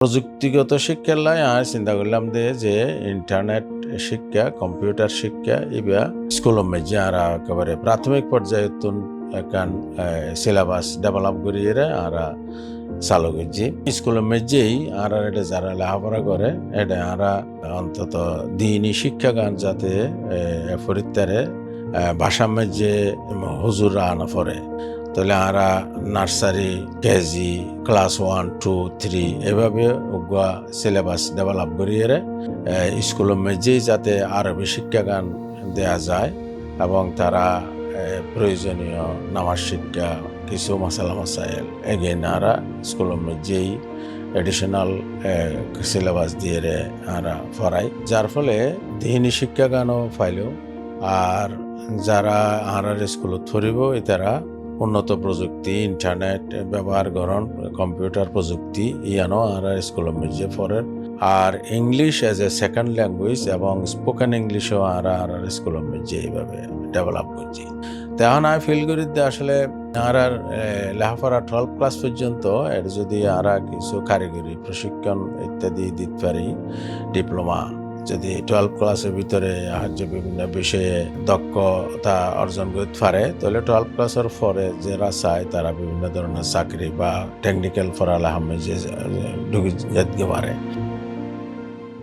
প্রযুক্তিগত শিক্ষার লাই আর চিন্তা করলাম যে ইন্টারনেট শিক্ষা কম্পিউটার শিক্ষা ইবা স্কুলের মধ্যে আর একেবারে প্রাথমিক পর্যায়ে একান সিলেবাস ডেভেলপ করিয়ে আর চালু করছি স্কুলের মধ্যেই আর এটা যারা লেখাপড়া করে এটা আর অন্তত দিনই শিক্ষা গান যাতে ফরিত্তারে ভাষার মধ্যে হুজুররা আনা পড়ে তাহলে আরা নার্সারি কেজি ক্লাস 1, 2, 3 এভাবে সিলেবাস ডেভেলপ করিয়ে স্কুলের মধ্যেই যাতে আরবি শিক্ষাগান দেয়া যায় এবং তারা প্রয়োজনীয় নামাজ শিক্ষা কিছু মাসালা মাসাইল এগেন আরা স্কুলের মধ্যেই এডিশনাল সিলেবাস দিয়ে আরা পড়াই যার ফলে দিনী শিক্ষাগানও পাইল আর যারা আরার স্কুলত পড়িব তারা উন্নত প্রযুক্তি ইন্টারনেট ব্যবহার করন কম্পিউটার প্রযুক্তি ইয়ানো আর স্কুলের মধ্যে পড়েন আর English as a second language এবং স্পোকেন ইংলিশও আর স্কুলের মধ্যে এইভাবে ডেভেলপ করছি তখন আমি ফিল করি আসলে আর লেখাপড়া 12 ক্লাস পর্যন্ত এর যদি আর কিছু কারিগরি প্রশিক্ষণ ইত্যাদি দিতে পারি ডিপ্লোমা যদি 12 ক্লাসের ভিতরে যে বিভিন্ন বিষয়ে দক্ষতা অর্জন করতে পারে তাহলে 12 ক্লাসের পরে যারা চায় তারা বিভিন্ন ধরনের চাকরি বা টেকনিক্যাল পড়ালেখা ঢুকে যেতে পারে